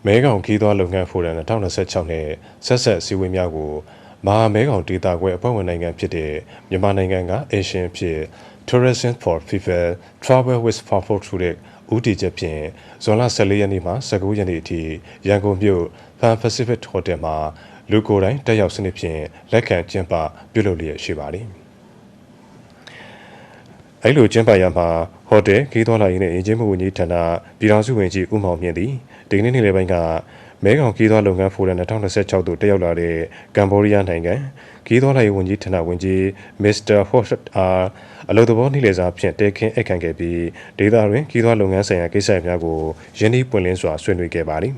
မဲကောင်ခီးသွွားလုပ်ငန်းဖိုရမ်2026နဲ့ဆက်ဆက်စည်းဝေးများကိုမဟာမဲကောင်ဒေတာခွဲအဖွဲ့ဝင်နိုင်ငံဖြစ်တဲ့မြန်မာနိုင်ငံကအေရှန်ဖြစ် Tourism for People Travel with Purpose ဆိုတဲ့ဦးတည်ချက်ဖြင့်ဇွန်လ14ရက်နေ့မှ19ရက်နေ့အထိရန်ကုန်မြို့ Pan Pacific Hotel မှာလူကိုယ်တိုင်တက်ရောက်စနစ်ဖြင့်လက်ခံကျင်းပပြုလုပ်လျက်ရှိပါသည်အဲ့လိုကျင်းပရမှာဟိုတယ်ခီးသွွားလာရေးနဲ့အင်ဂျင်မှုဝန်ကြီးဌာနပြည်ထောင်စုဝန်ကြီးဦးမောင်မြင့်သည်ဒီနေ့နေ့လယ်ပိုင်းကမဲကောင်ခီးသွွားလုပ်ငန်းဖိုရမ်2026သို့တက်ရောက်လာတဲ့ကမ္ဘောဒီးယားနိုင်ငံခီးသွွားလာရေးဝန်ကြီးဌာနဝန်ကြီးမစ္စတာဟော့တ်အားအလုပ်သဘောနေ့လယ်စာဖြင့်တဲခင်းအခန့်ခဲ့ပြီးဒေသတွင်ခီးသွွားလုပ်ငန်းဆိုင်ရာကိစ္စများကိုယင်းနှီးပွင့်လင်းစွာဆွေးနွေးခဲ့ပါသည်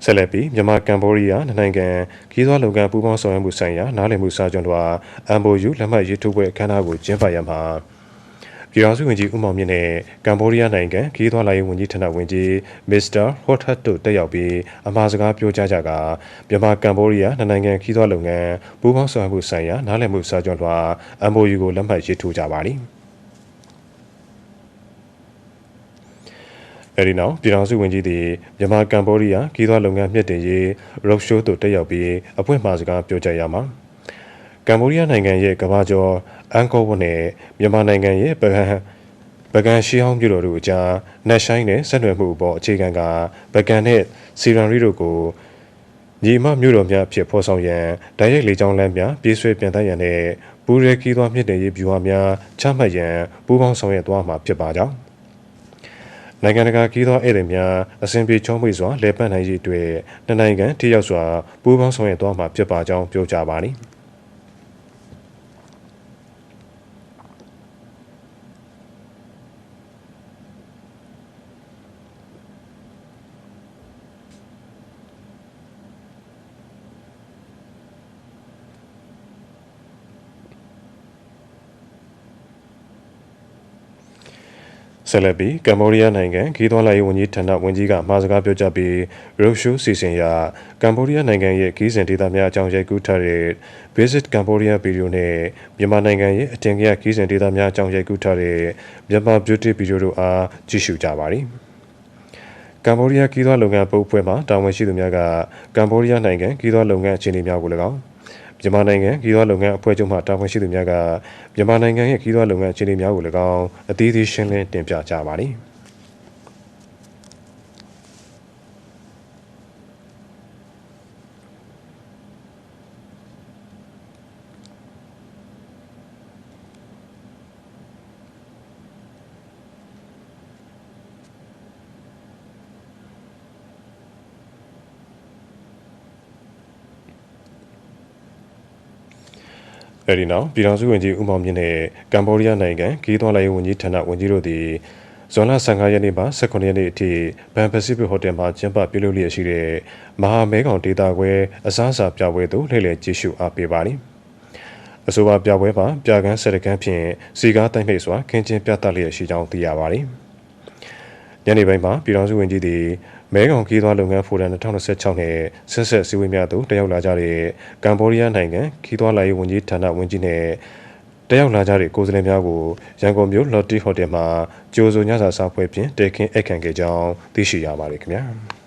ဆက်လက်ပြီးမြန်မာကမ္ဘောဒီးယားနိုင်ငံခီးသွွားလုပ်ငန်းပူးပေါင်းဆောင်ရွက်မှုဆိုင်ရာနားလည်မှုစာချုပ်တော် MOU လက်မှတ်ရေးထိုးပွဲအခမ်းအနားကိုကျင်းပရမှာပြည်ထောင်စုဝန်ကြီးဦးမောင်မြင့်နဲ့ကမ္ဘောဒီးယားနိုင်ငံခီးသွွားလာရေးဝန်ကြီးဌာနဝန်ကြီးမစ္စတာဟော့တ်တို့တက်ရောက်ပြီးအမှာစကားပြောကြားကြကမြန်မာကမ္ဘောဒီးယားနိုင်ငံခီးသွွားလုပ်ငန်းပူးပေါင်းဆောင်ရွက်မှုဆိုင်ရာနားလည်မှုစာချုပ်တော် MOU ကိုလက်မှတ်ရေးထိုးကြပါသည်အဲဒီနောက်ပြည်ထောင်စုဝန်ကြီးသည်မြန်မာကမ္ဘောဒီးယားခီးသွွားလုပ်ငန်းမြင့်တင်ရေး road show သို့တက်ရောက်ပြီးအပွင့်မှာစကားပြောကြားရမှာကမ္ဘောဒီးယားနိုင်ငံရဲ့ကမ္ဘာကျော်အန်ကောဝတ်နဲ့မြန်မာနိုင်ငံရဲ့ပကံရှီဟောင်းမြို့တော်တို့အကြားနက်ရှိုင်းနဲ့ဆက်နွယ်မှုအပေါ်အခြေခံကပကံနဲ့စီရန်ရီတို့ကိုညီမမြို့တော်များဖြစ်ဖော်ဆောင်ရန်ဓာတ်ရိုက်လေကြောင်းလမ်းများပြေးဆွဲပြန်တတ်ရန်နဲ့ပူရဲခီးသွွားမြင့်တင်ရေးဗျူဟာများချမှတ်ရန်ပူးပေါင်းဆောင်ရွက်သွားမှာဖြစ်ပါကြောင်းနိုင်ငံတကာခီးသွွားဧည့်သည်များအစဉ်ပြေချောမွေ့စွာလဲပတ်နိုင်ရေးအတွက်နှစ်နိုင်ငံထိရောက်စွာပူးပေါင်းဆောင်ရွက်သွားမှာဖြစ်ပါကြောင်းပြောကြားပါသည်ဆက်လက်ပြီးကမ္ဘောဒီးယားနိုင်ငံခီးသွွားလာရေးဝန်ကြီးဌာနဝန်ကြီးကမှာစကားပြောကြားပြီး road show စီစဉ်ရာကမ္ဘောဒီးယားနိုင်ငံရဲ့ခီးစဉ်ဒေသများအကြောင်းရိုက်ကူးထားတဲ့ Visit Cambodia Video နဲ့မြန်မာနိုင်ငံရဲ့အထင်ကရခီးစဉ်ဒေသများအကြောင်းရိုက်ကူးထားတဲ့မြန်မာ Beauty Video တို့အားကြည့်ရှုကြပါသည်ကမ္ဘောဒီးယားခီးသွွားလုပ်ငန်းပုတ်ဖွဲ့မှတာဝန်ရှိသူများကကမ္ဘောဒီးယားနိုင်ငံခီးသွွားလုပ်ငန်းအခြေအနေများကို၎င်းမြန်မာနိုင်ငံခီးသွွားလုပ်ငန်းအဖွဲ့ချုပ်မှတာဝန်ရှိသူများကမြန်မာနိုင်ငံရဲ့ခီးသွွားလုပ်ငန်းအခြေအနေများကို၎င်းအသီးသီးရှင်းလင်းတင်ပြကြပါသည်အဲဒီနောက်ပြည်ထောင်စုဝန်ကြီးဦးမောင်မြင့်နဲ့ကမ္ဘောဒီးယားနိုင်ငံခီးသွွားလာရေးဝန်ကြီးဌာနဝန်ကြီးတို့သည်ဇွန်လ15ရက်နေ့မှ18ရက်နေ့အထိဘန်ပစိဖိတ်ဟိုတယ်မှာကျင်းပပြုလုပ်လျက်ရှိတဲ့မဟာမဲကောင်ဒေတာခွဲအစားအစာပြပွဲသို့လှည့်လည်ကြည့်ရှုအားပေးပါသည်အဆိုပါပြပွဲမှာပြကန်းဆက်တကန်းဖြင့်စီကားတိုက်နှိပ်စွာခင်းကျင်းပြသလျက်ရှိကြောင်းသိရပါသည်ညနေပိုင်းမှာပြည်ထောင်စုဝန်ကြီးသည်မဲကောင်ခီးသွွားလုပ်ငန်းဖိုရမ်2026နဲ့ဆက်ဆက်စည်းဝေးများသို့တက်ရောက်လာကြတဲ့ကမ္ဘောဒီးယားနိုင်ငံခီးသွွားလာရေးဝန်ကြီးဌာနဝန်ကြီးနဲ့တက်ရောက်လာကြတဲ့ကိုယ်စားလှယ်များကိုရန်ကုန်မြို့ Lotte Hotel မှာကြိုဆိုညစာစားပွဲဖြင့်တဲခင်းအခန့်ခဲ့ကြောင်းသိရှိရပါတယ်ခင်ဗျာ